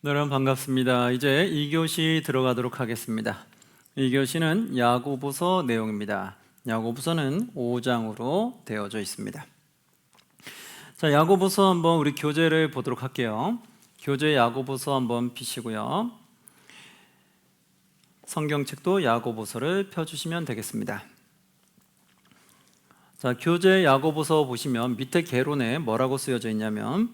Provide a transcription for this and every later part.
여러분 반갑습니다. 이제 2교시 들어가도록 하겠습니다. 2교시는 야고보서 내용입니다. 야고보서는 5장으로 되어져 있습니다. 자, 야고보서 한번 우리 교재를 보도록 할게요. 교재 야고보서 한번 피시고요. 성경책도 야고보서를 펴주시면 되겠습니다. 자, 교재 야고보서 보시면 밑에 개론에 뭐라고 쓰여져 있냐면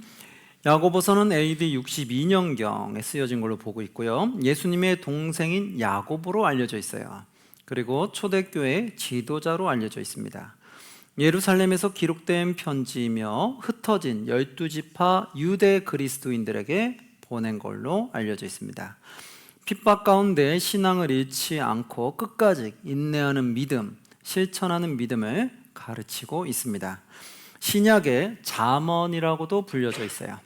야고보서는 AD 62년경에 쓰여진 걸로 보고 있고요. 예수님의 동생인 야고보로 알려져 있어요. 그리고 초대교회 지도자로 알려져 있습니다. 예루살렘에서 기록된 편지이며 흩어진 12지파 유대 그리스도인들에게 보낸 걸로 알려져 있습니다. 핍박 가운데 신앙을 잃지 않고 끝까지 인내하는 믿음, 실천하는 믿음을 가르치고 있습니다. 신약의 잠언이라고도 불려져 있어요.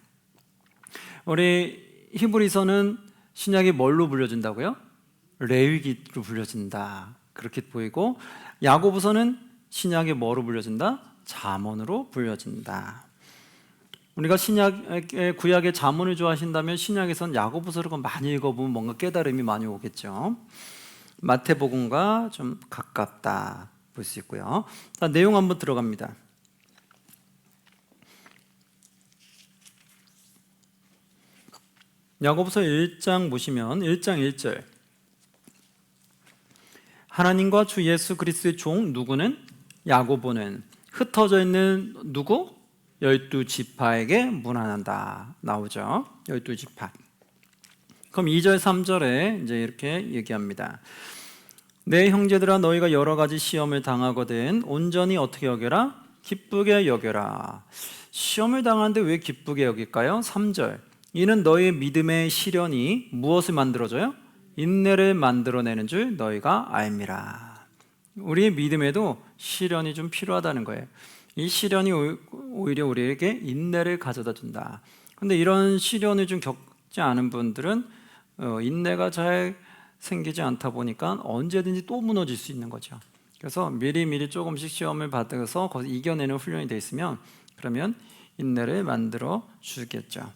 우리 히브리서는 신약이 뭘로 불려진다고요? 레위기로 불려진다, 그렇게 보이고, 야고보서는 신약이 뭐로 불려진다? 잠언으로 불려진다. 우리가 구약의 잠언을 좋아하신다면 신약에선 야고보서를 많이 읽어보면 뭔가 깨달음이 많이 오겠죠. 마태복음과 좀 가깝다 볼 수 있고요. 자, 내용 한번 들어갑니다. 야고보서 1장 보시면 1장 1절, 하나님과 주 예수 그리스도의 종 누구는? 야고보는 흩어져 있는 누구? 12지파에게 문안한다 나오죠. 12지파. 그럼 2절 3절에 이제 이렇게 얘기합니다. 내 형제들아, 너희가 여러 가지 시험을 당하거든 온전히 어떻게 여겨라? 기쁘게 여겨라. 시험을 당하는데 왜 기쁘게 여길까요? 3절, 이는 너희의 믿음의 시련이 무엇을 만들어줘요? 인내를 만들어내는 줄 너희가 알미라. 우리의 믿음에도 시련이 좀 필요하다는 거예요. 이 시련이 오히려 우리에게 인내를 가져다 준다. 근데 이런 시련을 좀 겪지 않은 분들은 인내가 잘 생기지 않다 보니까 언제든지 또 무너질 수 있는 거죠. 그래서 미리미리 조금씩 시험을 받아서 거기서 이겨내는 훈련이 돼 있으면 그러면 인내를 만들어 주겠죠.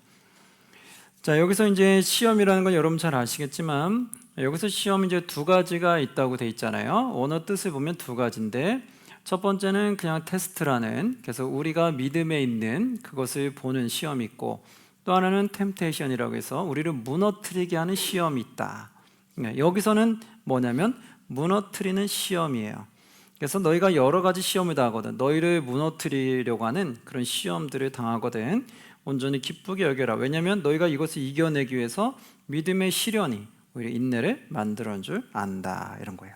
자, 여기서 이제 시험이라는 건 여러분 잘 아시겠지만 여기서 시험이 이제 두 가지가 있다고 돼 있잖아요. 원어 뜻을 보면 두 가지인데, 첫 번째는 그냥 테스트라는, 그래서 우리가 믿음에 있는 그것을 보는 시험이 있고, 또 하나는 템테이션이라고 해서 우리를 무너뜨리게 하는 시험이 있다. 여기서는 뭐냐면 무너뜨리는 시험이에요. 그래서 너희가 여러 가지 시험을 당하거든, 너희를 무너뜨리려고 하는 그런 시험들을 당하거든 온전히 기쁘게 여겨라. 왜냐하면 너희가 이것을 이겨내기 위해서 믿음의 시련이 오히려 인내를 만들어준 줄 안다, 이런 거예요.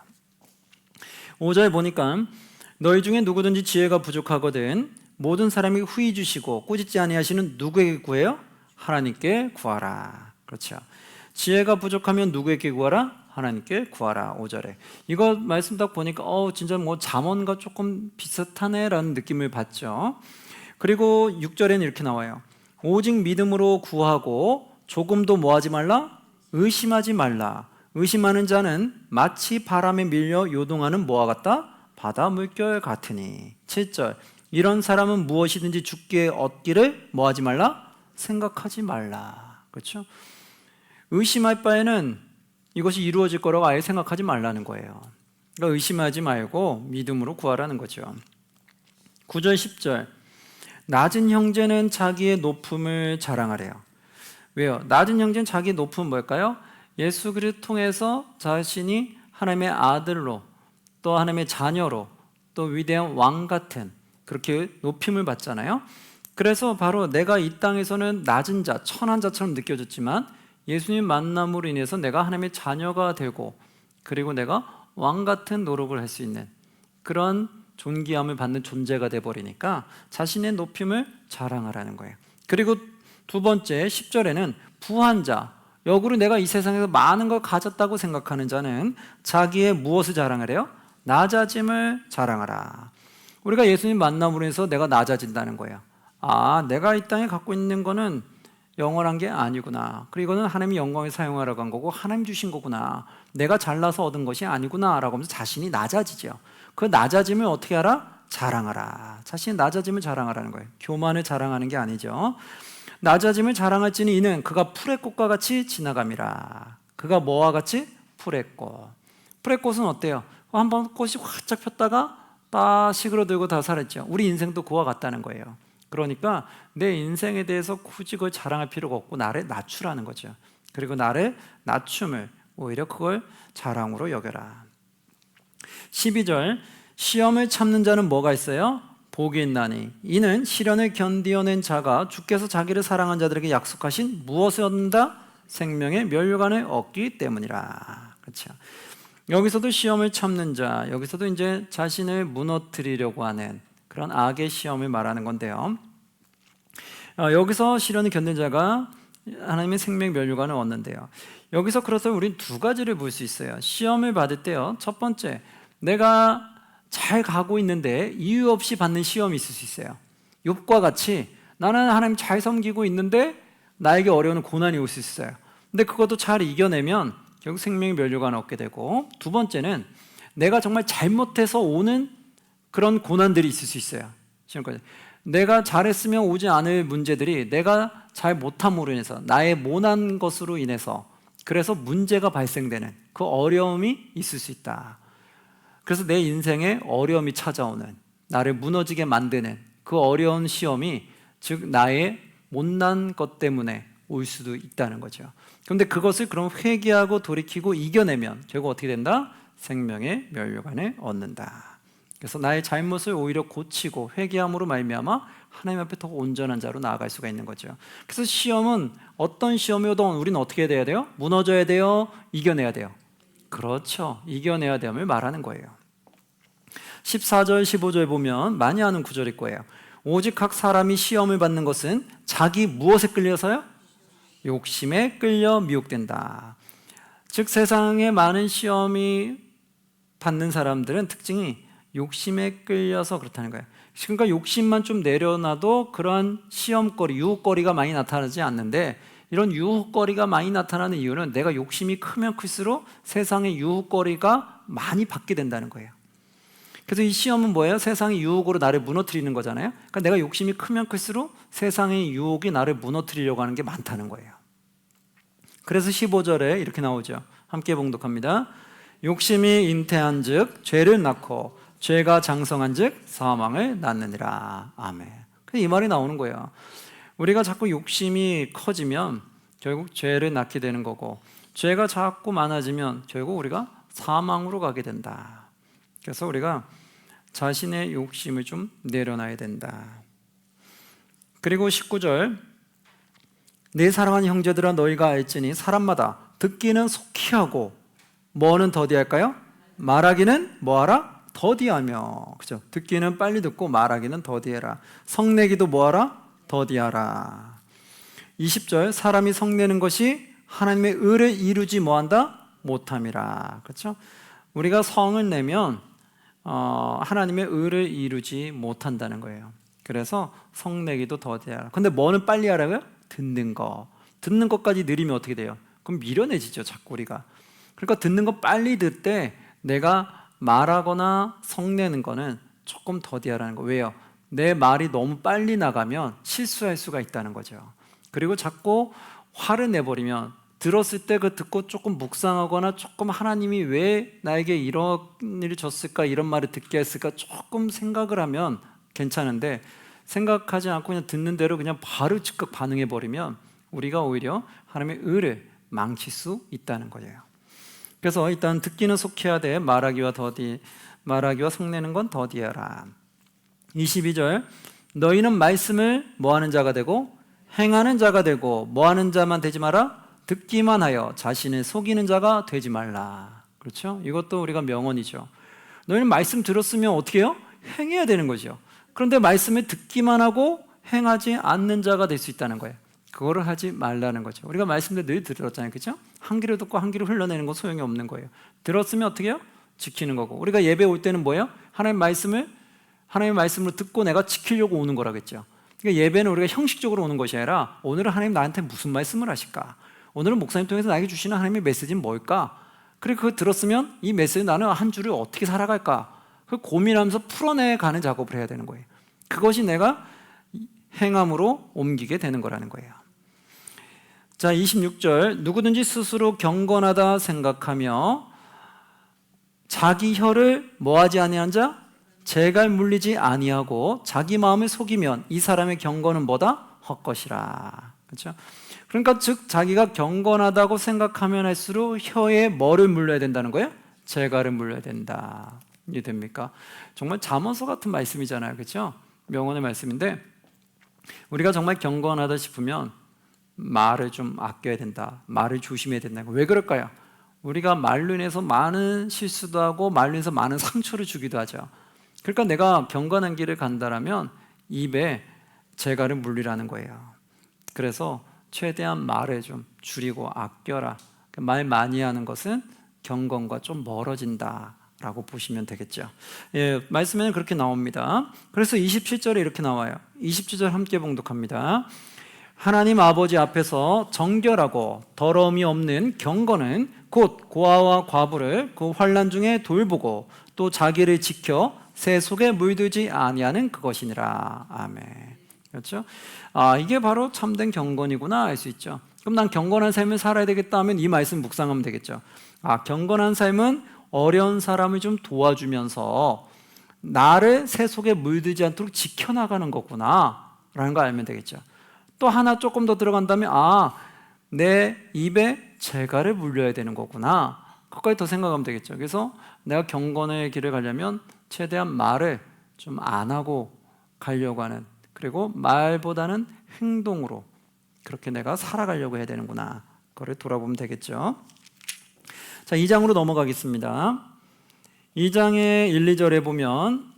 5절 보니까 너희 중에 누구든지 지혜가 부족하거든 모든 사람이 후히 주시고 꾸짖지 아니하시는 누구에게 구해요? 하나님께 구하라. 그렇죠. 지혜가 부족하면 누구에게 구하라? 하나님께 구하라. 5절에 이거 말씀 딱 보니까 진짜 뭐 잠언과 조금 비슷하네 라는 느낌을 받죠. 그리고 6절에는 이렇게 나와요. 오직 믿음으로 구하고 조금도 뭐하지 말라? 의심하지 말라. 의심하는 자는 마치 바람에 밀려 요동하는 뭐와 같다? 바다 물결 같으니. 7절, 이런 사람은 무엇이든지 주께 얻기를 뭐하지 말라? 생각하지 말라. 그렇죠? 의심할 바에는 이것이 이루어질 거라고 아예 생각하지 말라는 거예요. 그러니까 의심하지 말고 믿음으로 구하라는 거죠. 9절 10절, 낮은 형제는 자기의 높음을 자랑하래요. 왜요? 낮은 형제는 자기의 높음은 뭘까요? 예수 그리스도를 통해서 자신이 하나님의 아들로, 또 하나님의 자녀로, 또 위대한 왕 같은 그렇게 높임을 받잖아요. 그래서 바로 내가 이 땅에서는 낮은 자, 천한 자처럼 느껴졌지만 예수님 만남으로 인해서 내가 하나님의 자녀가 되고, 그리고 내가 왕 같은 노력을 할 수 있는 그런 존귀함을 받는 존재가 되어버리니까 자신의 높임을 자랑하라는 거예요. 그리고 두 번째 10절에는 부한 자, 역으로 내가 이 세상에서 많은 걸 가졌다고 생각하는 자는 자기의 무엇을 자랑하래요? 낮아짐을 자랑하라. 우리가 예수님 만남으로 해서 내가 낮아진다는 거예요. 내가 이 땅에 갖고 있는 거는 영원한 게 아니구나. 그리고 이거는 하나님의 영광에 사용하라고 한 거고 하나님 주신 거구나. 내가 잘나서 얻은 것이 아니구나 라고 하면서 자신이 낮아지죠. 그 낮아짐을 어떻게 하라? 자랑하라. 자신의 낮아짐을 자랑하라는 거예요. 교만을 자랑하는 게 아니죠. 낮아짐을 자랑할지니 이는 그가 풀의 꽃과 같이 지나감이라. 그가 뭐와 같이? 풀의 꽃. 풀의 꽃은 어때요? 한번 꽃이 활짝 폈다가 다 시그러들고 다 사라졌죠. 우리 인생도 그와 같다는 거예요. 그러니까 내 인생에 대해서 굳이 그걸 자랑할 필요가 없고 나를 낮추라는 거죠. 그리고 나를 낮춤을 오히려 그걸 자랑으로 여겨라. 12절, 시험을 참는 자는 뭐가 있어요? 복이 있나니 이는 시련을 견디어낸 자가 주께서 자기를 사랑한 자들에게 약속하신 무엇을 얻는다? 생명의 멸류관을 얻기 때문이라. 그렇죠. 여기서도 시험을 참는 자, 여기서도 이제 자신을 무너뜨리려고 하는 그런 악의 시험을 말하는 건데요. 여기서 시련을 견딘 자가 하나님의 생명 멸류관을 얻는데요. 여기서 그래서 우리는 두 가지를 볼 수 있어요. 시험을 받을 때요. 첫 번째, 내가 잘 가고 있는데 이유 없이 받는 시험이 있을 수 있어요. 욥과 같이 나는 하나님 잘 섬기고 있는데 나에게 어려운 고난이 올 수 있어요. 근데 그것도 잘 이겨내면 결국 생명의 멸류관을 얻게 되고, 두 번째는 내가 정말 잘못해서 오는 그런 고난들이 있을 수 있어요. 내가 잘했으면 오지 않을 문제들이 내가 잘 못함으로 인해서 나의 모난 것으로 인해서 그래서 문제가 발생되는 그 어려움이 있을 수 있다. 그래서 내 인생에 어려움이 찾아오는, 나를 무너지게 만드는 그 어려운 시험이 즉 나의 못난 것 때문에 올 수도 있다는 거죠. 그런데 그것을 그럼 회개하고 돌이키고 이겨내면 결국 어떻게 된다? 생명의 멸류관을 얻는다. 그래서 나의 잘못을 오히려 고치고 회개함으로 말미암아 하나님 앞에 더 온전한 자로 나아갈 수가 있는 거죠. 그래서 시험은 어떤 시험이어도 우리는 어떻게 해야 돼요? 무너져야 돼요? 이겨내야 돼요? 그렇죠. 이겨내야 됨을 말하는 거예요. 14절 15절 보면 많이 하는 구절일 거예요. 오직 각 사람이 시험을 받는 것은 자기 무엇에 끌려서요? 욕심에 끌려 미혹된다. 즉 세상에 많은 시험이 받는 사람들은 특징이 욕심에 끌려서 그렇다는 거예요. 그러니까 욕심만 좀 내려놔도 그러한 시험거리, 유혹거리가 많이 나타나지 않는데, 이런 유혹거리가 많이 나타나는 이유는 내가 욕심이 크면 클수록 세상의 유혹거리가 많이 받게 된다는 거예요. 그래서 이 시험은 뭐예요? 세상의 유혹으로 나를 무너뜨리는 거잖아요. 그러니까 내가 욕심이 크면 클수록 세상의 유혹이 나를 무너뜨리려고 하는 게 많다는 거예요. 그래서 15절에 이렇게 나오죠. 함께 봉독합니다. 욕심이 잉태한 즉 죄를 낳고 죄가 장성한 즉 사망을 낳느니라. 아멘. 이 말이 나오는 거예요. 우리가 자꾸 욕심이 커지면 결국 죄를 낳게 되는 거고, 죄가 자꾸 많아지면 결국 우리가 사망으로 가게 된다. 그래서 우리가 자신의 욕심을 좀 내려놔야 된다. 그리고 19절, 내 사랑하는 형제들아 너희가 알지니 사람마다 듣기는 속히 하고 뭐는 더디할까요? 말하기는 뭐하라? 더디하며. 그죠? 듣기는 빨리 듣고 말하기는 더디해라. 성내기도 뭐하라? 더디하라. 20절, 사람이 성내는 것이 하나님의 의를 이루지 뭐한다? 못함이라. 그렇죠? 우리가 성을 내면 하나님의 의를 이루지 못한다는 거예요. 그래서 성내기도 더디하라. 근데 뭐는 빨리 하라고요? 듣는 거. 듣는 것까지 느리면 어떻게 돼요? 그럼 미련해지죠, 자꾸 우리가. 그러니까 듣는 거 빨리 듣되 내가 말하거나 성내는 거는 조금 더디하라는 거. 왜요? 내 말이 너무 빨리 나가면 실수할 수가 있다는 거죠. 그리고 자꾸 화를 내버리면 들었을 때 그 듣고 조금 묵상하거나 조금 하나님이 왜 나에게 이런 일을 줬을까, 이런 말을 듣게 했을까 조금 생각을 하면 괜찮은데, 생각하지 않고 그냥 듣는 대로 그냥 바로 즉각 반응해버리면 우리가 오히려 하나님의 의를 망칠 수 있다는 거예요. 그래서 일단 듣기는 속히 하되 말하기와 성내는 건 더디하라. 22절, 너희는 말씀을 뭐하는 자가 되고 행하는 자가 되고 뭐하는 자만 되지 마라? 듣기만 하여 자신을 속이는 자가 되지 말라. 그렇죠? 이것도 우리가 명언이죠. 너희는 말씀 들었으면 어떻게 해요? 행해야 되는 거죠. 그런데 말씀을 듣기만 하고 행하지 않는 자가 될 수 있다는 거예요. 그거를 하지 말라는 거죠. 우리가 말씀도 늘 들었잖아요. 그렇죠? 한 귀로 듣고 한 귀로 흘러내는 건 소용이 없는 거예요. 들었으면 어떻게 해요? 지키는 거고. 우리가 예배 올 때는 뭐예요? 하나님의 말씀으로 듣고 내가 지키려고 오는 거라겠죠. 그러니까 예배는 우리가 형식적으로 오는 것이 아니라 오늘은 하나님 나한테 무슨 말씀을 하실까? 오늘은 목사님 통해서 나에게 주시는 하나님의 메시지는 뭘까? 그리고 그거 들었으면 이 메시지 나는 한 주를 어떻게 살아갈까? 그 고민하면서 풀어내가는 작업을 해야 되는 거예요. 그것이 내가 행함으로 옮기게 되는 거라는 거예요. 자, 26절, 누구든지 스스로 경건하다 생각하며 자기 혀를 뭐하지 아니한 자? 재갈 물리지 아니하고 자기 마음을 속이면 이 사람의 경건은 뭐다? 헛것이라. 그렇죠? 그러니까 즉 자기가 경건하다고 생각하면 할수록 혀에 뭐를 물려야 된다는 거예요? 재갈을 물려야 된다. 이해됩니까? 정말 잠언서 같은 말씀이잖아요. 그렇죠? 명언의 말씀인데 우리가 정말 경건하다 싶으면 말을 좀 아껴야 된다. 말을 조심해야 된다. 왜 그럴까요? 우리가 말로 인해서 많은 실수도 하고 말로 인해서 많은 상처를 주기도 하죠. 그러니까 내가 경건한 길을 간다라면 입에 재갈을 물리라는 거예요. 그래서 최대한 말을 좀 줄이고 아껴라. 말 많이 하는 것은 경건과 좀 멀어진다라고 보시면 되겠죠. 예, 말씀에는 그렇게 나옵니다. 그래서 27절에 이렇게 나와요. 27절 함께 봉독합니다. 하나님 아버지 앞에서 정결하고 더러움이 없는 경건은 곧 고아와 과부를 그 환난 중에 돌보고 또 자기를 지켜 새 속에 물들지 아니하는 그것이니라. 아멘. 그렇죠? 이게 바로 참된 경건이구나 알 수 있죠. 그럼 난 경건한 삶을 살아야 되겠다 하면 이 말씀 묵상하면 되겠죠. 경건한 삶은 어려운 사람을 좀 도와주면서 나를 새 속에 물들지 않도록 지켜나가는 거구나 라는 걸 알면 되겠죠. 또 하나 조금 더 들어간다면 내 입에 재갈을 물려야 되는 거구나. 그것까지 더 생각하면 되겠죠. 그래서 내가 경건의 길을 가려면 최대한 말을 좀 안 하고 가려고 하는, 그리고 말보다는 행동으로 그렇게 내가 살아가려고 해야 되는구나. 그걸 돌아보면 되겠죠. 자, 2장으로 넘어가겠습니다. 2장의 1, 2절에 보면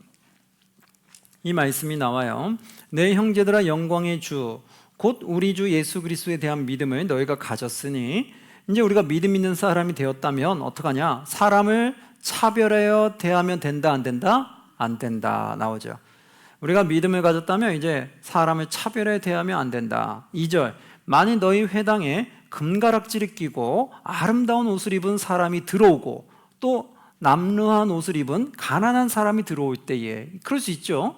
이 말씀이 나와요. 내 형제들아 영광의 주 곧 우리 주 예수 그리스도에 대한 믿음을 너희가 가졌으니 이제 우리가 믿음 있는 사람이 되었다면 어떡하냐? 사람을 차별하여 대하면 된다 안 된다? 안 된다 나오죠. 우리가 믿음을 가졌다면 이제 사람을 차별하여 대하면 안 된다. 2절, 만일 너희 회당에 금가락지를 끼고 아름다운 옷을 입은 사람이 들어오고 또 남루한 옷을 입은 가난한 사람이 들어올 때에, 그럴 수 있죠.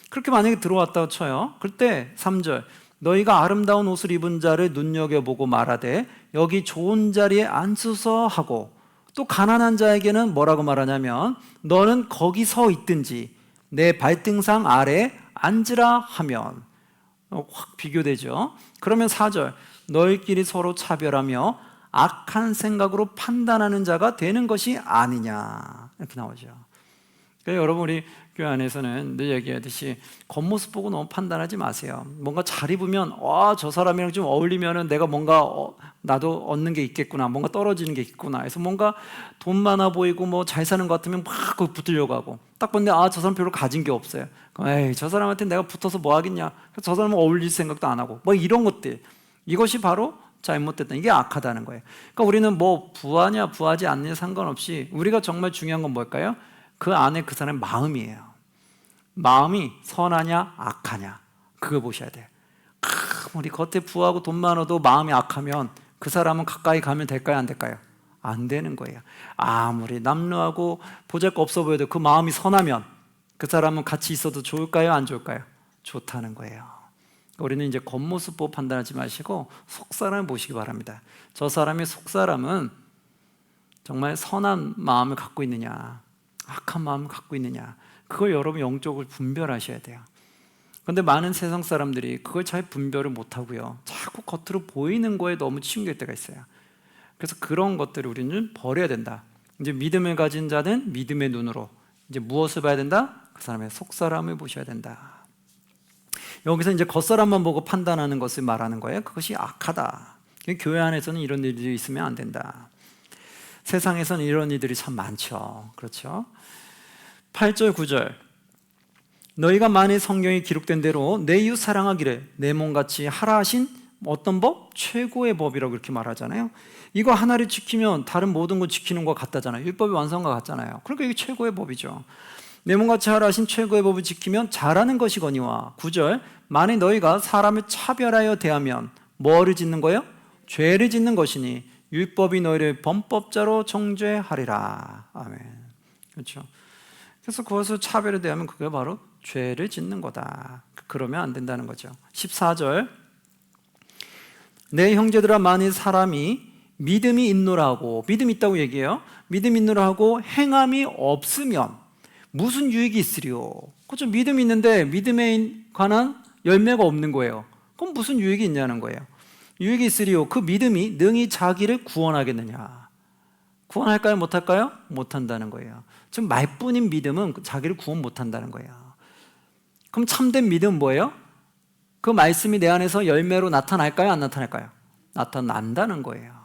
그렇게 만약에 들어왔다고 쳐요. 그때 3절, 너희가 아름다운 옷을 입은 자를 눈여겨보고 말하되 여기 좋은 자리에 앉으서 하고, 또 가난한 자에게는 뭐라고 말하냐면 너는 거기 서 있든지 내 발등상 아래 앉으라 하면, 확 비교되죠. 그러면 4절, 너희끼리 서로 차별하며 악한 생각으로 판단하는 자가 되는 것이 아니냐, 이렇게 나오죠. 그러니까 여러분, 우리 교회 안에서는 늘 얘기하듯이 겉모습 보고 너무 판단하지 마세요. 뭔가 잘 입으면 저 사람이랑 좀 어울리면은 내가 뭔가 나도 얻는 게 있겠구나, 뭔가 떨어지는 게 있구나 해서 뭔가 돈 많아 보이고 뭐 잘 사는 것 같으면 막 거기 붙으려고 하고, 딱 봤는데 저 사람 별로 가진 게 없어요. 에이, 저 사람한테 내가 붙어서 뭐 하겠냐, 저 사람은 어울릴 생각도 안 하고, 뭐 이런 것들, 이것이 바로 잘못됐다. 이게 악하다는 거예요. 그러니까 우리는 뭐 부하냐 부하지 않느냐 상관없이 우리가 정말 중요한 건 뭘까요? 그 안에 그 사람의 마음이에요. 마음이 선하냐 악하냐, 그거 보셔야 돼요. 우리 겉에 부하고 돈 많아도 마음이 악하면 그 사람은 가까이 가면 될까요 안 될까요? 안 되는 거예요. 아무리 남루하고 보잘것 없어 보여도 그 마음이 선하면 그 사람은 같이 있어도 좋을까요 안 좋을까요? 좋다는 거예요. 우리는 이제 겉모습 보고 판단하지 마시고 속사람을 보시기 바랍니다. 저 사람의 속사람은 정말 선한 마음을 갖고 있느냐 악한 마음을 갖고 있느냐, 그걸 여러분 영적으로 분별하셔야 돼요. 그런데 많은 세상 사람들이 그걸 잘 분별을 못하고요, 자꾸 겉으로 보이는 거에 너무 치중될 때가 있어요. 그래서 그런 것들을 우리는 버려야 된다. 이제 믿음을 가진 자는 믿음의 눈으로 이제 무엇을 봐야 된다? 그 사람의 속사람을 보셔야 된다. 여기서 이제 겉사람만 보고 판단하는 것을 말하는 거예요. 그것이 악하다. 교회 안에서는 이런 일들이 있으면 안 된다. 세상에서는 이런 일들이 참 많죠. 그렇죠? 8절 9절, 너희가 만일 성경에 기록된 대로 내 이웃 사랑하기를 내 몸같이 하라 하신 어떤 법? 최고의 법이라고 이렇게 말하잖아요. 이거 하나를 지키면 다른 모든 걸 지키는 것 같다잖아요. 율법의 완성과 같잖아요. 그러니까 이게 최고의 법이죠. 내 몸같이 하라 하신 최고의 법을 지키면 잘하는 것이거니와. 9절, 만일 너희가 사람을 차별하여 대하면 뭐를 짓는 거예요? 죄를 짓는 것이니 율법이 너희를 범법자로 정죄하리라. 아멘. 그렇죠. 그래서 그것을 차별에 대하면 그게 바로 죄를 짓는 거다. 그러면 안 된다는 거죠. 14절, 내 형제들아 만일 사람이 믿음이 있노라 하고, 믿음이 있다고 얘기해요. 믿음이 있노라 하고 행함이 없으면 무슨 유익이 있으리요? 그렇죠. 믿음이 있는데 믿음에 관한 열매가 없는 거예요. 그럼 무슨 유익이 있냐는 거예요. 유익이 있으리요. 그 믿음이 능히 자기를 구원하겠느냐? 구원할까요? 못할까요? 못한다는 거예요. 지금 말뿐인 믿음은 자기를 구원 못한다는 거예요. 그럼 참된 믿음은 뭐예요? 그 말씀이 내 안에서 열매로 나타날까요? 안 나타날까요? 나타난다는 거예요.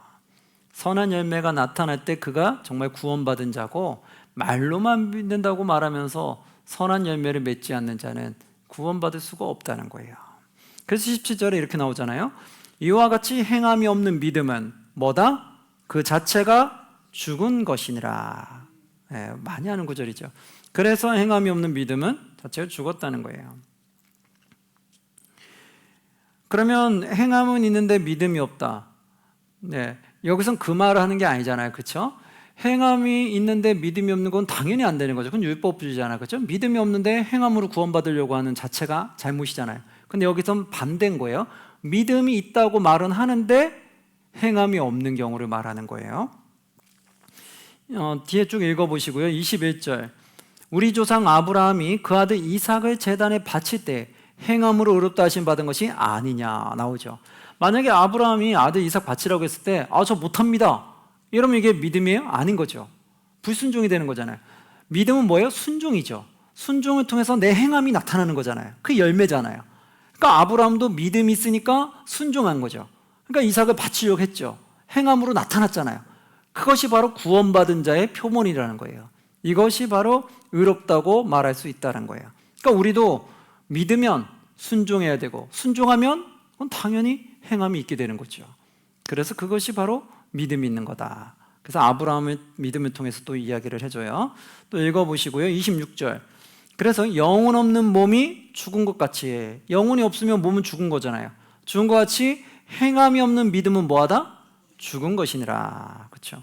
선한 열매가 나타날 때 그가 정말 구원받은 자고, 말로만 믿는다고 말하면서 선한 열매를 맺지 않는 자는 구원받을 수가 없다는 거예요. 그래서 17절에 이렇게 나오잖아요. 이와 같이 행함이 없는 믿음은 뭐다? 그 자체가 죽은 것이니라. 많이 하는 구절이죠. 그래서 행함이 없는 믿음은 자체가 죽었다는 거예요. 그러면 행함은 있는데 믿음이 없다. 여기선 그 말을 하는 게 아니잖아요. 그렇죠? 행함이 있는데 믿음이 없는 건 당연히 안 되는 거죠. 그건 율법주의잖아요. 그렇죠? 믿음이 없는데 행함으로 구원받으려고 하는 자체가 잘못이잖아요. 근데 여기선 반대인 거예요. 믿음이 있다고 말은 하는데 행함이 없는 경우를 말하는 거예요. 뒤에 쭉 읽어보시고요. 21절, 우리 조상 아브라함이 그 아들 이삭을 제단에 바칠 때 행함으로 의롭다 하심 받은 것이 아니냐 나오죠. 만약에 아브라함이 아들 이삭 바치라고 했을 때 저 못합니다, 이러면 이게 믿음이에요? 아닌 거죠. 불순종이 되는 거잖아요. 믿음은 뭐예요? 순종이죠. 순종을 통해서 내 행함이 나타나는 거잖아요. 그 열매잖아요. 그러니까 아브라함도 믿음이 있으니까 순종한 거죠. 그러니까 이삭을 바치려고 했죠. 행함으로 나타났잖아요. 그것이 바로 구원받은 자의 표본이라는 거예요. 이것이 바로 의롭다고 말할 수 있다는 거예요. 그러니까 우리도 믿으면 순종해야 되고, 순종하면 그건 당연히 행함이 있게 되는 거죠. 그래서 그것이 바로 믿음이 있는 거다. 그래서 아브라함의 믿음을 통해서 또 이야기를 해줘요. 또 읽어보시고요. 26절, 그래서 영혼 없는 몸이 죽은 것 같이, 영혼이 없으면 몸은 죽은 거잖아요. 죽은 것 같이 행함이 없는 믿음은 뭐하다? 죽은 것이니라. 그렇죠?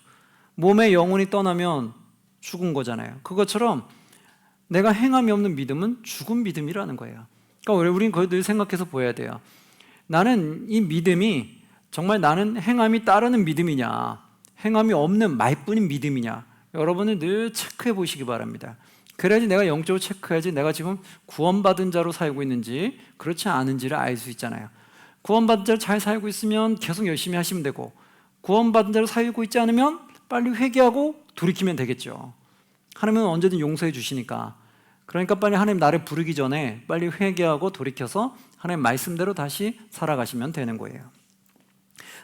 몸의 영혼이 떠나면 죽은 거잖아요. 그것처럼 내가 행함이 없는 믿음은 죽은 믿음이라는 거예요. 그러니까 우리는 그걸 늘 생각해서 보여야 돼요. 나는 이 믿음이 정말 나는 행함이 따르는 믿음이냐, 행함이 없는 말뿐인 믿음이냐, 여러분은 늘 체크해 보시기 바랍니다. 그래야지 내가 영적으로 체크해야지 내가 지금 구원받은 자로 살고 있는지 그렇지 않은지를 알 수 있잖아요. 구원받은 자로 잘 살고 있으면 계속 열심히 하시면 되고, 구원받은 자로 살고 있지 않으면 빨리 회개하고 돌이키면 되겠죠. 하나님은 언제든 용서해 주시니까. 그러니까 빨리 하나님 나를 부르기 전에 빨리 회개하고 돌이켜서 하나님 말씀대로 다시 살아가시면 되는 거예요.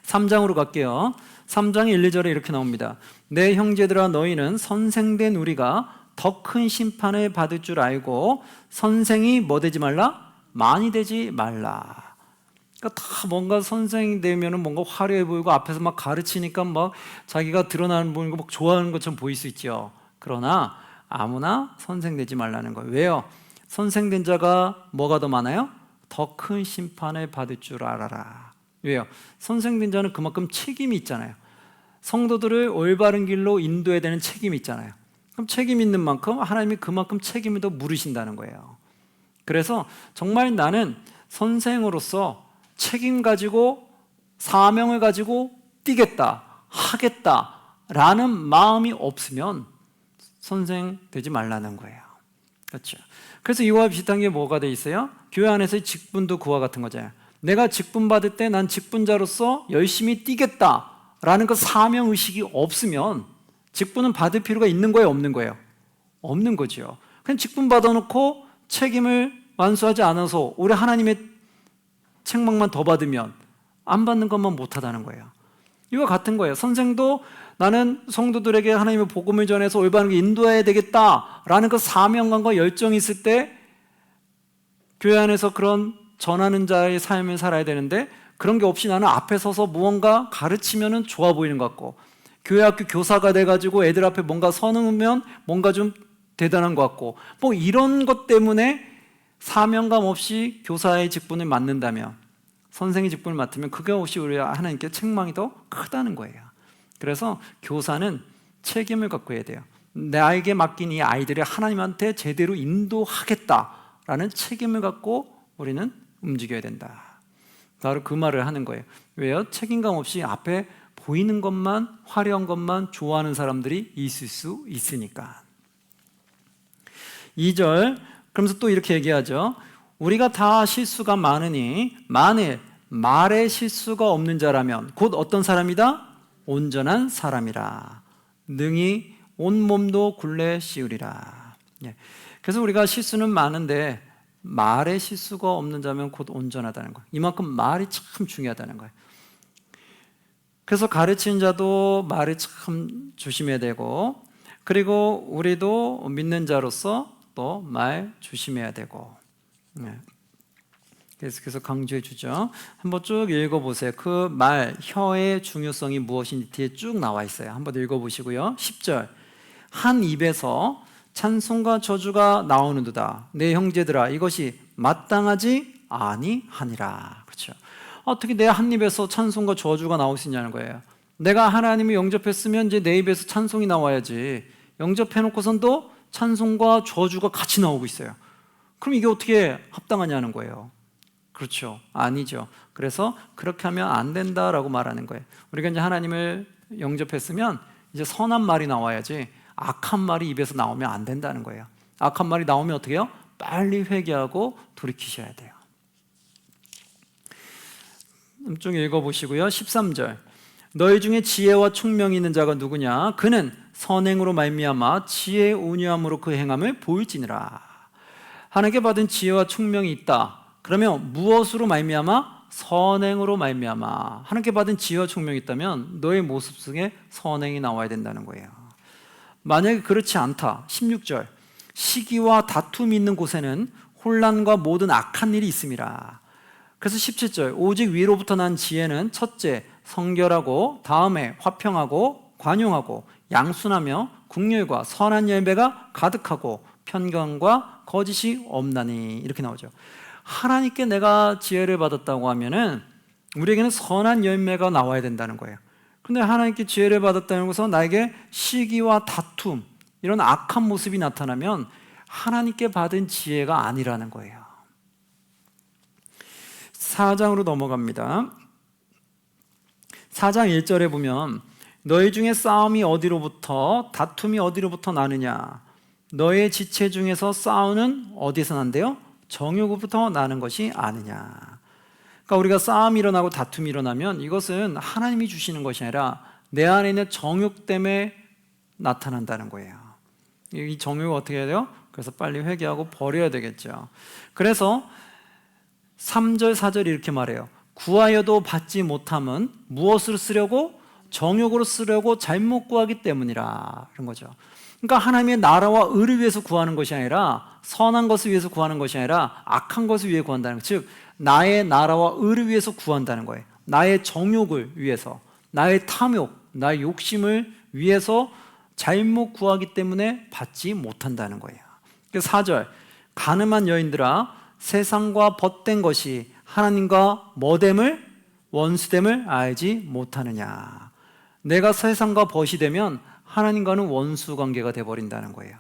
3장으로 갈게요. 3장 1, 2절에 이렇게 나옵니다. 내 형제들아 너희는 선생된 우리가 더 큰 심판을 받을 줄 알고 선생이 뭐 되지 말라? 많이 되지 말라. 그러니까 다 뭔가 선생이 되면은 뭔가 화려해 보이고 앞에서 막 가르치니까 막 자기가 드러나는 보이고 막 좋아하는 것처럼 보일 수 있죠. 그러나 아무나 선생 되지 말라는 거예요. 왜요? 선생된 자가 뭐가 더 많아요? 더 큰 심판을 받을 줄 알아라. 왜요? 선생된 자는 그만큼 책임이 있잖아요. 성도들을 올바른 길로 인도해야 되는 책임이 있잖아요. 그럼 책임 있는 만큼 하나님이 그만큼 책임을 더 물으신다는 거예요. 그래서 정말 나는 선생으로서 책임 가지고 사명을 가지고 뛰겠다, 하겠다라는 마음이 없으면 선생 되지 말라는 거예요. 그렇죠? 그래서 이와 비슷한 게 뭐가 돼 있어요? 교회 안에서의 직분도 그와 같은 거잖아요. 내가 직분 받을 때 난 직분자로서 열심히 뛰겠다라는 그 사명 의식이 없으면 직분은 받을 필요가 있는 거예요, 없는 거예요? 없는 거죠. 그냥 직분 받아놓고 책임을 완수하지 않아서 우리 하나님의 책망만 더 받으면 안 받는 것만 못하다는 거예요. 이와 같은 거예요. 선생도 나는 성도들에게 하나님의 복음을 전해서 올바른 게 인도해야 되겠다라는 그 사명감과 열정이 있을 때 교회 안에서 그런 전하는 자의 삶을 살아야 되는데, 그런 게 없이 나는 앞에 서서 무언가 가르치면은 좋아 보이는 것 같고, 교회 학교 교사가 돼가지고 애들 앞에 뭔가 서는 뭔가 좀 대단한 것 같고, 뭐 이런 것 때문에 사명감 없이 교사의 직분을 맡는다면, 선생의 직분을 맡으면 그게 없이 우리 하나님께 책망이 더 크다는 거예요. 그래서 교사는 책임을 갖고 해야 돼요. 나에게 맡긴 이 아이들을 하나님한테 제대로 인도하겠다 라는 책임을 갖고 우리는 움직여야 된다. 바로 그 말을 하는 거예요. 왜요? 책임감 없이 앞에 보이는 것만, 화려한 것만 좋아하는 사람들이 있을 수 있으니까. 2절, 그러면서 또 이렇게 얘기하죠. 우리가 다 실수가 많으니 만일 말에 실수가 없는 자라면 곧 어떤 사람이다? 온전한 사람이라. 능히 온몸도 굴레 씌우리라. 그래서 우리가 실수는 많은데 말에 실수가 없는 자면 곧 온전하다는 거예요. 이만큼 말이 참 중요하다는 거예요. 그래서 가르치는 자도 말을 참 조심해야 되고, 그리고 우리도 믿는 자로서 또 말 조심해야 되고. 계속해서 강조해 주죠. 한번 쭉 읽어보세요. 그 말, 혀의 중요성이 무엇인지 뒤에 쭉 나와 있어요. 한번 읽어보시고요. 10절, 한 입에서 찬송과 저주가 나오는도다. 내 형제들아, 이것이 마땅하지 아니하니라. 그렇죠? 어떻게 내 한 입에서 찬송과 저주가 나올 수 있냐는 거예요. 내가 하나님을 영접했으면 이제 내 입에서 찬송이 나와야지. 영접해놓고선 또 찬송과 저주가 같이 나오고 있어요. 그럼 이게 어떻게 합당하냐는 거예요. 그렇죠? 아니죠. 그래서 그렇게 하면 안 된다라고 말하는 거예요. 우리가 이제 하나님을 영접했으면 이제 선한 말이 나와야지 악한 말이 입에서 나오면 안 된다는 거예요. 악한 말이 나오면 어떻게 해요? 빨리 회개하고 돌이키셔야 돼요. 좀 읽어보시고요. 13절, 너희 중에 지혜와 총명이 있는 자가 누구냐? 그는 선행으로 말미암아 지혜의 온유함으로 그 행함을 보일지니라. 하나님께 받은 지혜와 총명이 있다. 그러면 무엇으로 말미암아? 선행으로 말미암아. 하나님께 받은 지혜와 총명이 있다면 너의 모습 속에 선행이 나와야 된다는 거예요. 만약에 그렇지 않다. 16절, 시기와 다툼이 있는 곳에는 혼란과 모든 악한 일이 있음이라. 그래서 17절, 오직 위로부터 난 지혜는 첫째 성결하고 다음에 화평하고 관용하고 양순하며 국률과 선한 열매가 가득하고 편견과 거짓이 없나니. 이렇게 나오죠. 하나님께 내가 지혜를 받았다고 하면은 우리에게는 선한 열매가 나와야 된다는 거예요. 근데 하나님께 지혜를 받았다는 것은 나에게 시기와 다툼, 이런 악한 모습이 나타나면 하나님께 받은 지혜가 아니라는 거예요. 4장으로 넘어갑니다. 4장 1절에 보면 너희 중에 싸움이 어디로부터, 다툼이 어디로부터 나느냐? 너의 지체 중에서 싸우는 어디서 난대요? 정욕으로부터 나는 것이 아니냐. 그러니까 우리가 싸움이 일어나고 다툼이 일어나면 이것은 하나님이 주시는 것이 아니라 내 안에 있는 정욕 때문에 나타난다는 거예요. 이 정욕을 어떻게 해야 돼요? 그래서 빨리 회개하고 버려야 되겠죠. 그래서 3절 4절이 이렇게 말해요. 구하여도 받지 못함은 무엇으로 쓰려고? 정욕으로 쓰려고 잘못 구하기 때문이라. 그런 거죠. 그러니까 하나님의 나라와 의를 위해서 구하는 것이 아니라, 선한 것을 위해서 구하는 것이 아니라 악한 것을 위해 구한다는 것. 즉 나의 나라와 의를 위해서 구한다는 거예요. 나의 정욕을 위해서, 나의 탐욕, 나의 욕심을 위해서 잘못 구하기 때문에 받지 못한다는 거예요. 4절, 가늠한 여인들아 세상과 벗된 것이 하나님과 뭐됨을, 원수됨을 알지 못하느냐. 내가 세상과 벗이 되면 하나님과는 원수 관계가 되어버린다는 거예요.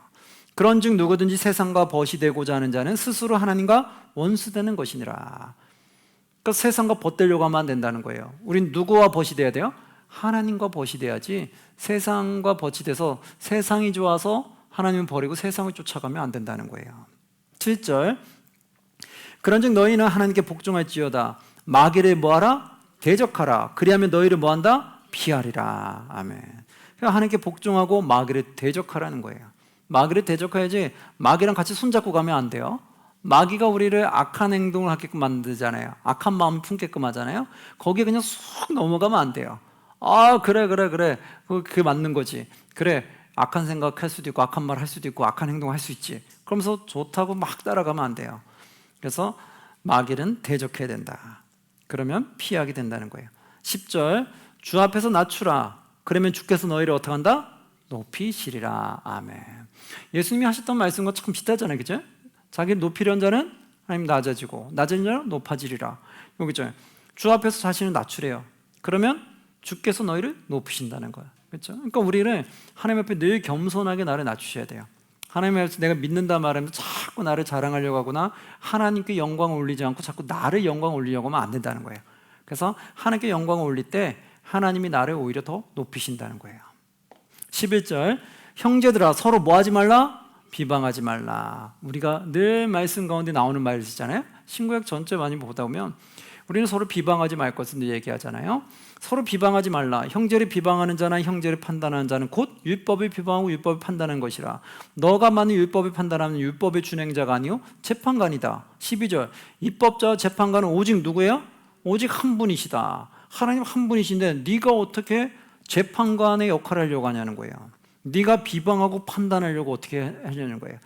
그런즉 누구든지 세상과 벗이 되고자 하는 자는 스스로 하나님과 원수되는 것이니라. 그러니까 세상과 벗되려고 하면 안 된다는 거예요. 우린 누구와 벗이 돼야 돼요? 하나님과 벗이 돼야지 세상과 벗이 돼서 세상이 좋아서 하나님을 버리고 세상을 쫓아가면 안 된다는 거예요. 7절, 그런즉 너희는 하나님께 복종할지어다. 마귀를 뭐하라? 대적하라. 그리하면 너희를 뭐한다? 피하리라. 아멘. 그러니까 하나님께 복종하고 마귀를 대적하라는 거예요. 마귀를 대적해야지 마귀랑 같이 손잡고 가면 안 돼요. 마귀가 우리를 악한 행동을 하게끔 만들잖아요. 악한 마음 품게끔 하잖아요. 거기에 그냥 쑥 넘어가면 안 돼요. 아, 그래. 그게 맞는 거지. 그래, 악한 생각 할 수도 있고 악한 말 할 수도 있고 악한 행동 할 수 있지. 그러면서 좋다고 막 따라가면 안 돼요. 그래서 마귀는 대적해야 된다. 그러면 피하게 된다는 거예요. 10절, 주 앞에서 낮추라. 그러면 주께서 너희를 어떻게 한다? 높이시리라. 아멘. 예수님이 하셨던 말씀과 참 비슷하잖아요. 그죠? 자기를 높이려는 자는 하나님 낮아지고 낮아지는 자는 높아지리라. 여기죠. 주 앞에서 자신을 낮추래요. 그러면 주께서 너희를 높이신다는 거예요. 그렇죠? 그러니까 우리를 하나님 앞에 늘 겸손하게 나를 낮추셔야 돼요. 하나님 앞에서 내가 믿는다 말하면 자꾸 자꾸 나를 자랑하려고 하거나 하나님께 영광을 올리지 않고 자꾸 나를 영광을 올리려고 하면 안 된다는 거예요. 그래서 하나님께 영광을 올릴 때 하나님이 나를 오히려 더 높이신다는 거예요. 11절, 형제들아 서로 뭐 하지 말라? 비방하지 말라. 우리가 늘 말씀 가운데 나오는 말이잖아요. 신구약 전체 많이 보다 보면 우리는 서로 비방하지 말 것을 얘기하잖아요. 서로 비방하지 말라. 형제를 비방하는 자나 형제를 판단하는 자는 곧 율법을 비방하고 율법을 판단하는 것이라. 너가 만일 율법을 판단하면 율법의 준행자가 아니요 재판관이다. 12절, 입법자와 재판관은 오직 누구예요? 오직 한 분이시다. 하나님 한 분이신데 네가 어떻게 재판관의 역할을 하려고 하냐는 거예요. 네가 비방하고 판단하려고 어떻게 하려는 거예요.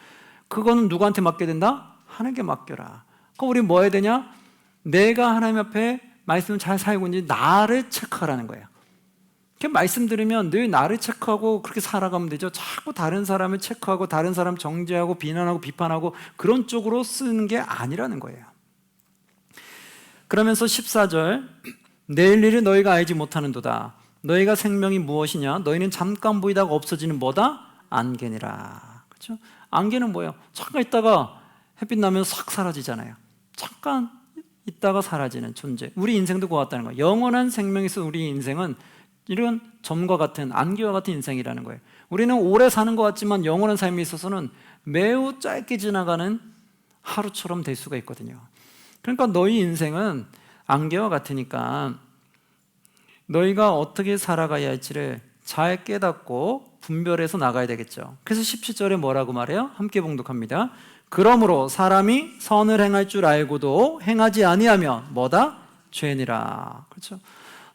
그거는 누구한테 맡게 된다? 하나님께 맡겨라. 그럼 우리 뭐 해야 되냐? 내가 하나님 앞에 말씀을 잘 살고 있는지 나를 체크하라는 거예요. 이렇게 말씀 들으면 늘 나를 체크하고 그렇게 살아가면 되죠. 자꾸 다른 사람을 체크하고 다른 사람 정죄하고 비난하고 비판하고 그런 쪽으로 쓰는 게 아니라는 거예요. 그러면서 14절, 내일 일을 너희가 알지 못하는도다. 너희가 생명이 무엇이냐? 너희는 잠깐 보이다가 없어지는 뭐다? 안개니라. 그렇죠? 안개는 뭐예요? 잠깐 있다가 햇빛 나면 싹 사라지잖아요. 잠깐 있다가 사라지는 존재. 우리 인생도 그와 같다는 거예요. 영원한 생명이 있어 우리 인생은 이런 점과 같은 안개와 같은 인생이라는 거예요. 우리는 오래 사는 것 같지만 영원한 삶에 있어서는 매우 짧게 지나가는 하루처럼 될 수가 있거든요. 그러니까 너희 인생은 안개와 같으니까 너희가 어떻게 살아가야 할지를 잘 깨닫고 분별해서 나가야 되겠죠. 그래서 17절에 뭐라고 말해요? 함께 봉독합니다. 그러므로 사람이 선을 행할 줄 알고도 행하지 아니하면 뭐다? 죄니라. 그렇죠?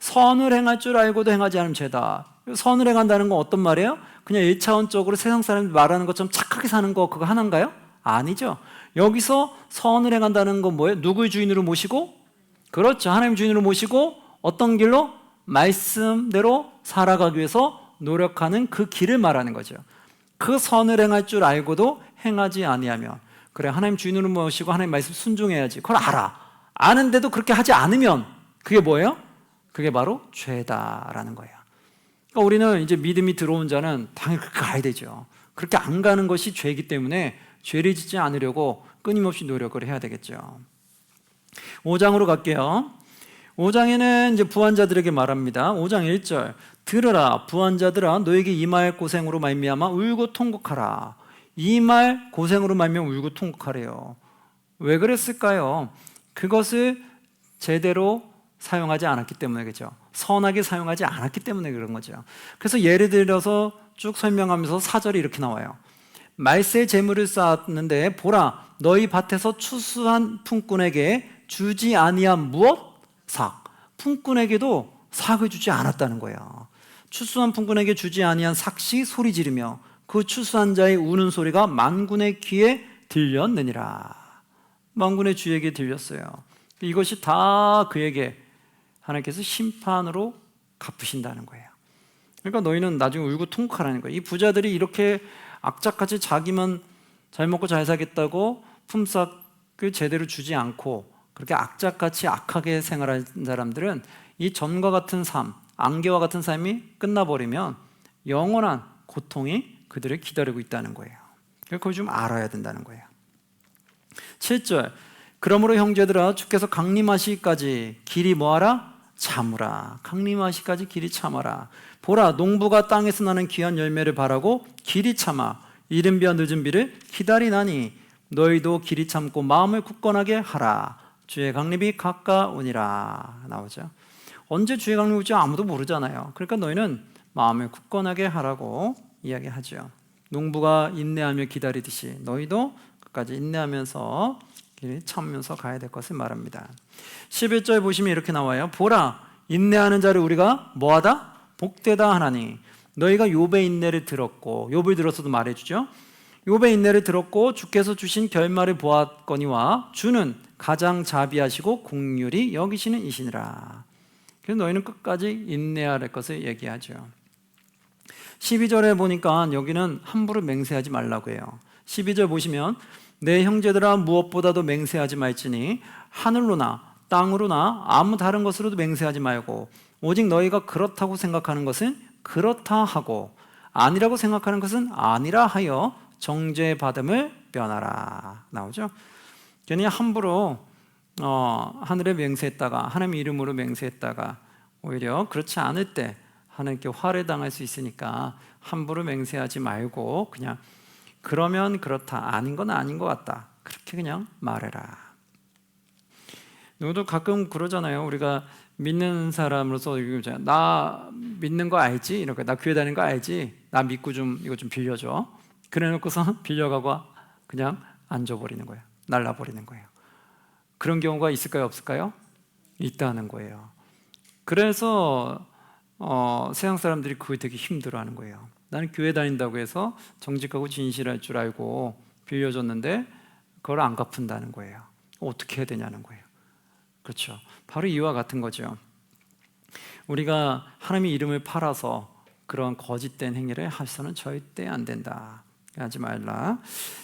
선을 행할 줄 알고도 행하지 않으면 죄다. 선을 행한다는 건 어떤 말이에요? 그냥 1차원적으로 세상 사람들이 말하는 것처럼 착하게 사는 거 그거 하나인가요? 아니죠. 여기서 선을 행한다는 건 뭐예요? 누구의 주인으로 모시고? 그렇죠. 하나님 주인으로 모시고 어떤 길로? 말씀대로 살아가기 위해서 노력하는 그 길을 말하는 거죠. 그 선을 행할 줄 알고도 행하지 아니하면, 그래 하나님 주인으로 모시고 하나님 말씀 순종해야지. 그걸 알아. 아는데도 그렇게 하지 않으면 그게 뭐예요? 그게 바로 죄다라는 거예요. 그러니까 우리는 이제 믿음이 들어온 자는 당연히 그렇게 가야 되죠. 그렇게 안 가는 것이 죄이기 때문에 죄를 짓지 않으려고 끊임없이 노력을 해야 되겠죠. 5장으로 갈게요. 5장에는 이제 부한자들에게 말합니다. 5장 1절, 들으라 부한자들아 너에게 이 말 고생으로 말미암아 울고 통곡하라. 이 말 고생으로 말미암아 울고 통곡하래요. 왜 그랬을까요? 그것을 제대로 사용하지 않았기 때문에, 그죠? 선하게 사용하지 않았기 때문에 그런 거죠. 그래서 예를 들어서 쭉 설명하면서 4절이 이렇게 나와요. 말세 재물을 쌓았는데 보라 너희 밭에서 추수한 품꾼에게 주지 아니한 무엇? 삭. 품꾼에게도 삭을 주지 않았다는 거예요. 추수한 품꾼에게 주지 아니한 삭시 소리 지르며 그 추수한 자의 우는 소리가 만군의 귀에 들렸느니라. 만군의 주에게 들렸어요. 이것이 다 그에게 하나님께서 심판으로 갚으신다는 거예요. 그러니까 너희는 나중에 울고 통곡하라는 거예요. 이 부자들이 이렇게 악착같이 자기만 잘 먹고 잘 살겠다고 품삯을 제대로 주지 않고 그렇게 악착같이 악하게 생활한 사람들은 이 전과 같은 삶, 안개와 같은 삶이 끝나버리면 영원한 고통이 그들을 기다리고 있다는 거예요. 그걸 좀 알아야 된다는 거예요. 7절, 그러므로 형제들아 주께서 강림하시기까지 길이 뭐하라? 참으라. 강림하시기까지 길이 참아라. 보라 농부가 땅에서 나는 귀한 열매를 바라고 길이 참아 이른 비와 늦은 비를 기다리나니 너희도 길이 참고 마음을 굳건하게 하라. 주의 강림이 가까우니라. 나오죠. 언제 주의 강림이 올지 아무도 모르잖아요. 그러니까 너희는 마음을 굳건하게 하라고 이야기하죠. 농부가 인내하며 기다리듯이 너희도 끝까지 인내하면서 길을 참으면서 가야 될 것을 말합니다. 11절 보시면 이렇게 나와요. 보라 인내하는 자를 우리가 뭐하다? 복되다 하나니 너희가 욥의 인내를 들었고, 욥을 들어서도 말해주죠. 욥의 인내를 들었고 주께서 주신 결말을 보았거니와 주는 가장 자비하시고 긍휼히 여기시는 이시니라. 그래서 너희는 끝까지 인내해야 할 것을 얘기하죠. 12절에 보니까 여기는 함부로 맹세하지 말라고 해요. 12절 보시면 내 형제들아 무엇보다도 맹세하지 말지니 하늘로나 땅으로나 아무 다른 것으로도 맹세하지 말고 오직 너희가 그렇다고 생각하는 것은 그렇다 하고 아니라고 생각하는 것은 아니라 하여 정죄받음을 답변하라 나오죠. 괜히 함부로 하늘에 맹세했다가 하나님 이름으로 맹세했다가 오히려 그렇지 않을 때 하나님께 화를 당할 수 있으니까 함부로 맹세하지 말고 그냥 그러면 그렇다, 아닌 건 아닌 것 같다, 그렇게 그냥 말해라. 누구도 가끔 그러잖아요. 우리가 믿는 사람으로서 나 믿는 거 알지? 이렇게 나 교회 다니는 거 알지? 나 믿고 좀 이거 좀 빌려줘. 그래놓고서 빌려가고 그냥 안 줘버리는 거예요. 날라버리는 거예요. 그런 경우가 있을까요? 없을까요? 있다는 거예요. 그래서 세상 사람들이 그거 되게 힘들어하는 거예요. 나는 교회 다닌다고 해서 정직하고 진실할 줄 알고 빌려줬는데 그걸 안 갚은다는 거예요. 어떻게 해야 되냐는 거예요. 그렇죠. 바로 이와 같은 거죠. 우리가 하나님의 이름을 팔아서 그런 거짓된 행위를 해서는 절대 안 된다. 하지 말라.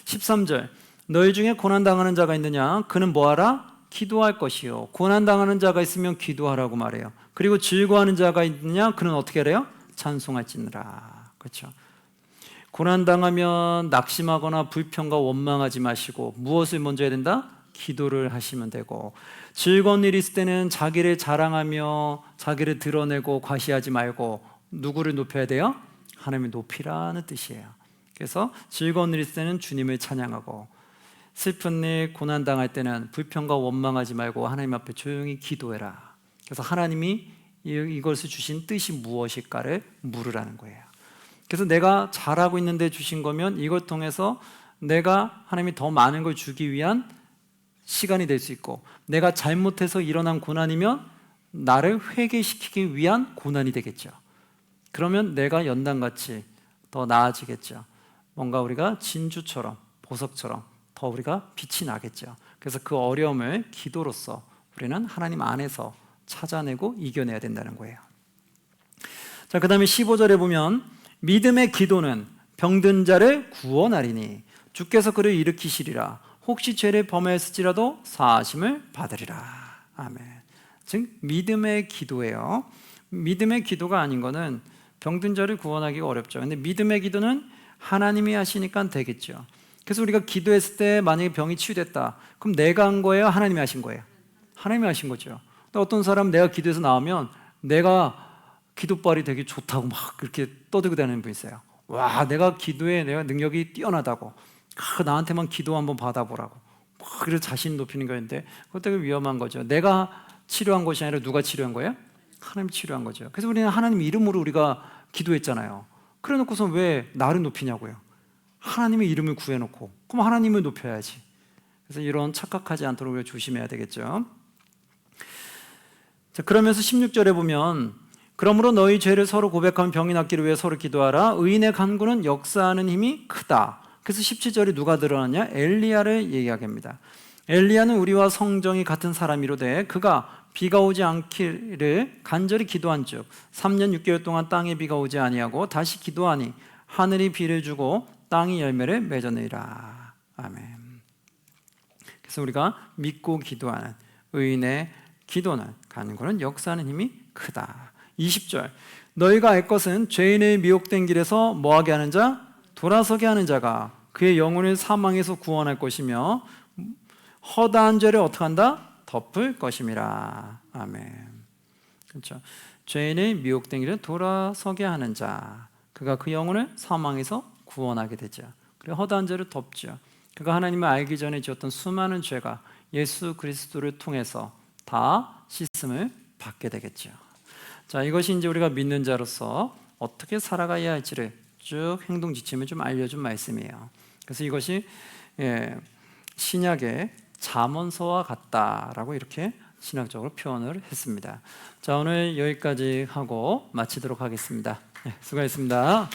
13절 너희 중에 고난당하는 자가 있느냐? 그는 뭐하라? 기도할 것이요. 고난당하는 자가 있으면 기도하라고 말해요. 그리고 즐거워하는 자가 있느냐? 그는 어떻게 하래요? 찬송할지니라. 그렇죠. 고난당하면 낙심하거나 불평과 원망하지 마시고 무엇을 먼저 해야 된다? 기도를 하시면 되고, 즐거운 일이 있을 때는 자기를 자랑하며 자기를 드러내고 과시하지 말고 누구를 높여야 돼요? 하나님을 높이라는 뜻이에요. 그래서 즐거운 일이 있을 때는 주님을 찬양하고, 슬픈 일, 고난당할 때는 불평과 원망하지 말고 하나님 앞에 조용히 기도해라. 그래서 하나님이 이것을 주신 뜻이 무엇일까를 물으라는 거예요. 그래서 내가 잘하고 있는데 주신 거면 이걸 통해서 내가 하나님이 더 많은 걸 주기 위한 시간이 될 수 있고, 내가 잘못해서 일어난 고난이면 나를 회개시키기 위한 고난이 되겠죠. 그러면 내가 연단같이 더 나아지겠죠. 뭔가 우리가 진주처럼 보석처럼 더 우리가 빛이 나겠죠. 그래서 그 어려움을 기도로서 우리는 하나님 안에서 찾아내고 이겨내야 된다는 거예요. 자, 그 다음에 15절에 보면 믿음의 기도는 병든 자를 구원하리니 주께서 그를 일으키시리라. 혹시 죄를 범하였을지라도 사하심을 받으리라. 아멘. 즉 믿음의 기도예요. 믿음의 기도가 아닌 거는 병든 자를 구원하기가 어렵죠. 근데 믿음의 기도는 하나님이 하시니까 되겠죠. 그래서 우리가 기도했을 때 만약에 병이 치유됐다, 그럼 내가 한 거예요? 하나님이 하신 거예요? 하나님이 하신 거죠. 근데 어떤 사람은 내가 기도해서 나오면 내가 기도발이 되게 좋다고 막 그렇게 떠들고 다니는 분이 있어요. 와, 내가 기도에 내가 능력이 뛰어나다고, 나한테만 기도 한번 받아보라고, 그래서 자신 높이는 거였는데 그것 되게 위험한 거죠. 내가 치료한 것이 아니라 누가 치료한 거예요? 하나님 치료한 거죠. 그래서 우리는 하나님 이름으로 우리가 기도했잖아요. 그래 놓고서 왜 나를 높이냐고요. 하나님의 이름을 구해놓고, 그럼 하나님을 높여야지. 그래서 이런 착각하지 않도록 우리가 조심해야 되겠죠. 자, 그러면서 16절에 보면 그러므로 너희 죄를 서로 고백하면 병이 낫기를 위해 서로 기도하라. 의인의 간구는 역사하는 힘이 크다. 그래서 17절이 누가 드러났냐? 엘리야를 얘기하게 합니다. 엘리야는 우리와 성정이 같은 사람이로되 그가 비가 오지 않기를 간절히 기도한즉 3년 6개월 동안 땅에 비가 오지 아니하고 다시 기도하니 하늘이 비를 주고 땅이 열매를 맺어내리라. 아멘. 그래서 우리가 믿고 기도하는 의인의 기도는 간구는 역사하는 힘이 크다. 20절 너희가 알 것은 죄인의 미혹된 길에서 뭐하게 하는 자? 돌아서게 하는 자가 그의 영혼을 사망에서 구원할 것이며 허다한 죄를 어떻게 한다? 덮을 것임이라. 아멘. 그렇죠. 죄인의 미혹된 길에 돌아서게 하는 자, 그가 그 영혼을 사망에서 구원하게 되죠. 그리고 허다한 죄를 덮죠. 그가 하나님을 알기 전에 지었던 수많은 죄가 예수 그리스도를 통해서 다 씻음을 받게 되겠죠. 자, 이것이 이제 우리가 믿는 자로서 어떻게 살아가야 할지를 쭉 행동 지침을 좀 알려준 말씀이에요. 그래서 이것이 신약의 잠언서와 같다라고 이렇게 신학적으로 표현을 했습니다. 자, 오늘 여기까지 하고 마치도록 하겠습니다. 수고하셨습니다.